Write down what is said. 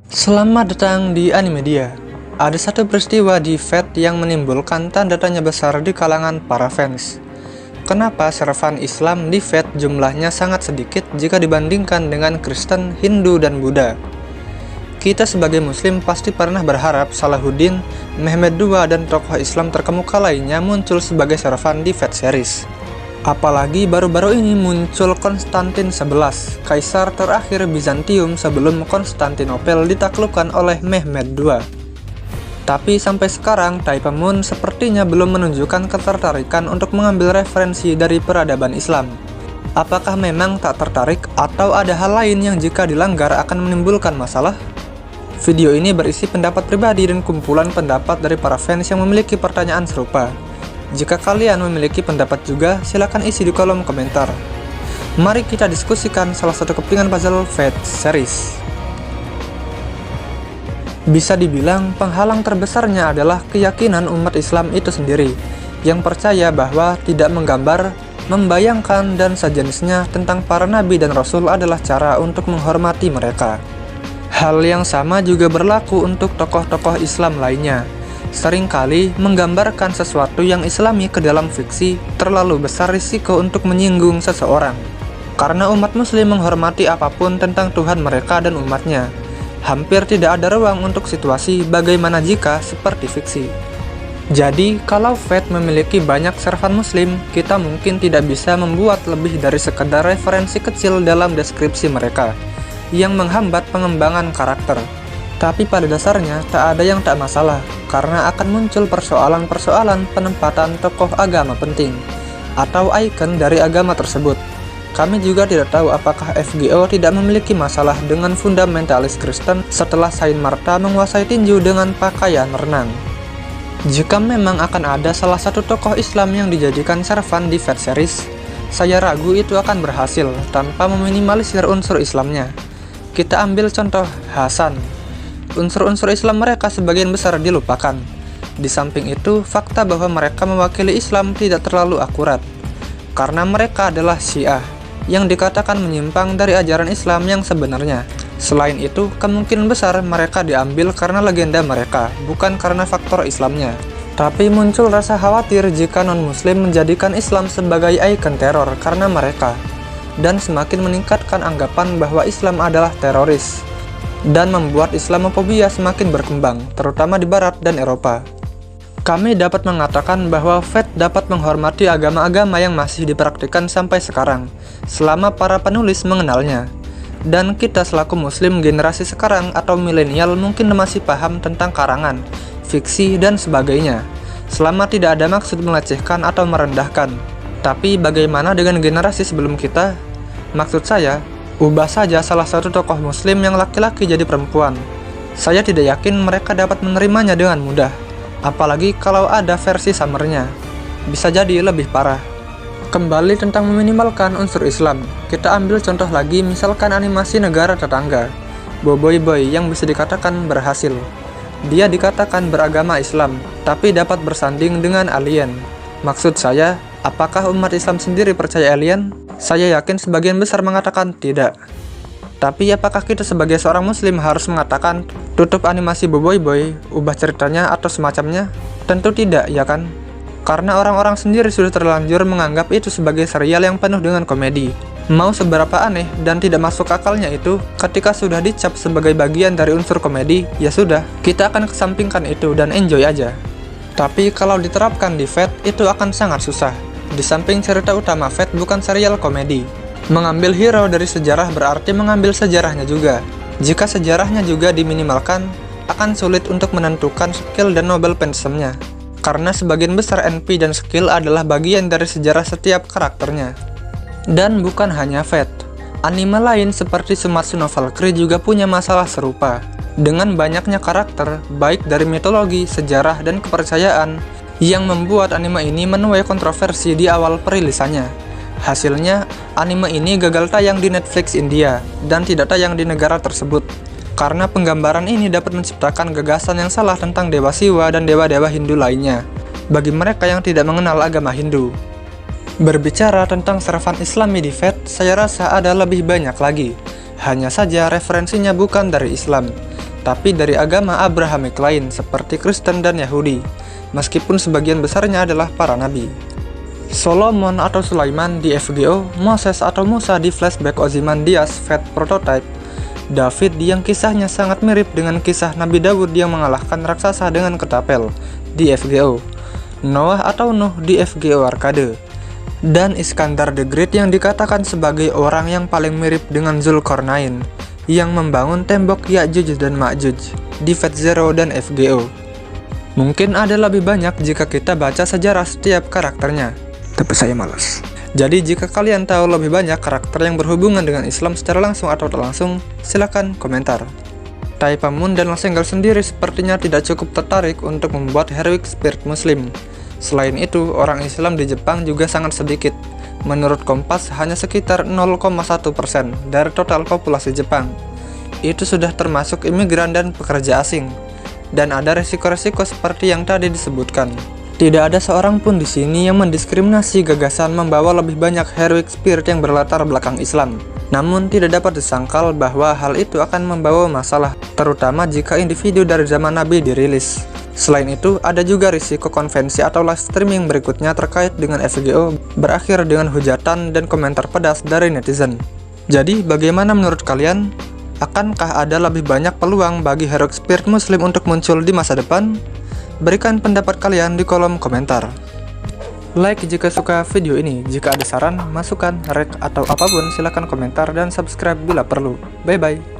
Selamat datang di Animedia. Ada satu peristiwa di Fate yang menimbulkan tanda tanya besar di kalangan para fans. Kenapa servan Islam di Fate jumlahnya sangat sedikit jika dibandingkan dengan Kristen, Hindu, dan Buddha? Kita sebagai Muslim pasti pernah berharap Salahuddin, Mehmed II, dan tokoh Islam terkemuka lainnya muncul sebagai servan di Fate series. Apalagi baru-baru ini muncul Konstantin XI, kaisar terakhir Bizantium sebelum Konstantinopel ditaklukkan oleh Mehmed II. Tapi sampai sekarang, Taepa Moon sepertinya belum menunjukkan ketertarikan untuk mengambil referensi dari peradaban Islam. Apakah memang tak tertarik atau ada hal lain yang jika dilanggar akan menimbulkan masalah? Video ini berisi pendapat pribadi dan kumpulan pendapat dari para fans yang memiliki pertanyaan serupa. Jika kalian memiliki pendapat juga, silakan isi di kolom komentar. Mari kita diskusikan salah satu kepingan puzzle Fate series. Bisa dibilang penghalang terbesarnya adalah keyakinan umat Islam itu sendiri, yang percaya bahwa tidak menggambar, membayangkan, dan sejenisnya tentang para nabi dan rasul adalah cara untuk menghormati mereka. Hal yang sama juga berlaku untuk tokoh-tokoh Islam lainnya. Seringkali menggambarkan sesuatu yang islami ke dalam fiksi terlalu besar risiko untuk menyinggung seseorang. Karena umat muslim menghormati apapun tentang Tuhan mereka dan umatnya, hampir tidak ada ruang untuk situasi bagaimana jika seperti fiksi. Jadi, kalau Fate memiliki banyak servan muslim, kita mungkin tidak bisa membuat lebih dari sekedar referensi kecil dalam deskripsi mereka, yang menghambat pengembangan karakter. Tapi pada dasarnya, tak ada yang tak masalah, karena akan muncul persoalan-persoalan penempatan tokoh agama penting, atau ikon dari agama tersebut. Kami juga tidak tahu apakah FGO tidak memiliki masalah dengan fundamentalis Kristen setelah Saint Martha menguasai tinju dengan pakaian renang. Jika memang akan ada salah satu tokoh Islam yang dijadikan servan di Fate series, saya ragu itu akan berhasil tanpa meminimalisir unsur Islamnya. Kita ambil contoh Hasan. Unsur-unsur Islam mereka sebagian besar dilupakan. Di samping itu, fakta bahwa mereka mewakili Islam tidak terlalu akurat, karena mereka adalah Syiah, yang dikatakan menyimpang dari ajaran Islam yang sebenarnya. Selain itu, kemungkinan besar mereka diambil karena legenda mereka, bukan karena faktor Islamnya. Tapi muncul rasa khawatir jika non-muslim menjadikan Islam sebagai ikon teror karena mereka, dan semakin meningkatkan anggapan bahwa Islam adalah teroris, dan membuat Islamofobia semakin berkembang, terutama di Barat dan Eropa. Kami dapat mengatakan bahwa Fate dapat menghormati agama-agama yang masih dipraktikkan sampai sekarang, selama para penulis mengenalnya. Dan kita selaku muslim generasi sekarang atau milenial mungkin masih paham tentang karangan, fiksi, dan sebagainya, selama tidak ada maksud melecehkan atau merendahkan. Tapi bagaimana dengan generasi sebelum kita? Maksud saya, ubah saja salah satu tokoh muslim yang laki-laki jadi perempuan. Saya tidak yakin mereka dapat menerimanya dengan mudah. Apalagi kalau ada versi summernya. Bisa jadi lebih parah. Kembali tentang meminimalkan unsur Islam. Kita ambil contoh lagi misalkan animasi negara tetangga. Boboiboy Boy yang bisa dikatakan berhasil. Dia dikatakan beragama Islam, tapi dapat bersanding dengan alien. Maksud saya, apakah umat Islam sendiri percaya alien? Saya yakin sebagian besar mengatakan tidak. Tapi apakah kita sebagai seorang muslim harus mengatakan tutup animasi Boboiboy Boy, ubah ceritanya atau semacamnya? Tentu tidak, ya kan? Karena orang-orang sendiri sudah terlanjur menganggap itu sebagai serial yang penuh dengan komedi. Mau seberapa aneh dan tidak masuk akalnya itu, ketika sudah dicap sebagai bagian dari unsur komedi, ya sudah, kita akan kesampingkan itu dan enjoy aja. Tapi kalau diterapkan di Fate, itu akan sangat susah. Di samping cerita utama Fate bukan serial komedi, mengambil hero dari sejarah berarti mengambil sejarahnya juga. Jika sejarahnya juga diminimalkan, akan sulit untuk menentukan skill dan novel fansemnya, karena sebagian besar NP dan skill adalah bagian dari sejarah setiap karakternya. Dan bukan hanya Fate, anime lain seperti Sumatsu no Valkyrie juga punya masalah serupa, dengan banyaknya karakter, baik dari mitologi, sejarah, dan kepercayaan, yang membuat anime ini menuai kontroversi di awal perilisannya. Hasilnya, anime ini gagal tayang di Netflix India, dan tidak tayang di negara tersebut, karena penggambaran ini dapat menciptakan gagasan yang salah tentang Dewa Siwa dan dewa-dewa Hindu lainnya, bagi mereka yang tidak mengenal agama Hindu. Berbicara tentang servan Islami di Fed, saya rasa ada lebih banyak lagi. Hanya saja referensinya bukan dari Islam, tapi dari agama Abrahamic lain seperti Kristen dan Yahudi, meskipun sebagian besarnya adalah para nabi. Solomon atau Sulaiman di FGO, Moses atau Musa di Flashback Ozymandias Fed Prototype, David yang kisahnya sangat mirip dengan kisah Nabi Daud yang mengalahkan raksasa dengan ketapel di FGO, Noah atau Nuh di FGO Arcade, dan Iskandar the Great yang dikatakan sebagai orang yang paling mirip dengan Zulkarnain yang membangun tembok Ya'juj dan Ma'juj di Fed Zero dan FGO. Mungkin ada lebih banyak jika kita baca sejarah setiap karakternya, tapi saya malas. Jadi jika kalian tahu lebih banyak karakter yang berhubungan dengan Islam secara langsung atau tak langsung, silakan komentar. Taipamun dan Lasenggal sendiri sepertinya tidak cukup tertarik untuk membuat heroic spirit muslim. Selain itu, orang Islam di Jepang juga sangat sedikit. Menurut Kompas, hanya sekitar 0,1% dari total populasi Jepang. Itu sudah termasuk imigran dan pekerja asing. Dan ada resiko-resiko seperti yang tadi disebutkan. Tidak ada seorang pun di sini yang mendiskriminasi gagasan membawa lebih banyak heroic spirit yang berlatar belakang Islam. Namun tidak dapat disangkal bahwa hal itu akan membawa masalah, terutama jika individu dari zaman Nabi dirilis. Selain itu, ada juga risiko konvensi atau live streaming berikutnya terkait dengan FGO berakhir dengan hujatan dan komentar pedas dari netizen. Jadi, bagaimana menurut kalian? Akankah ada lebih banyak peluang bagi heroic spirit muslim untuk muncul di masa depan? Berikan pendapat kalian di kolom komentar. Like jika suka video ini. Jika ada saran, masukan, rate, atau apapun, silahkan komentar dan subscribe bila perlu. Bye-bye.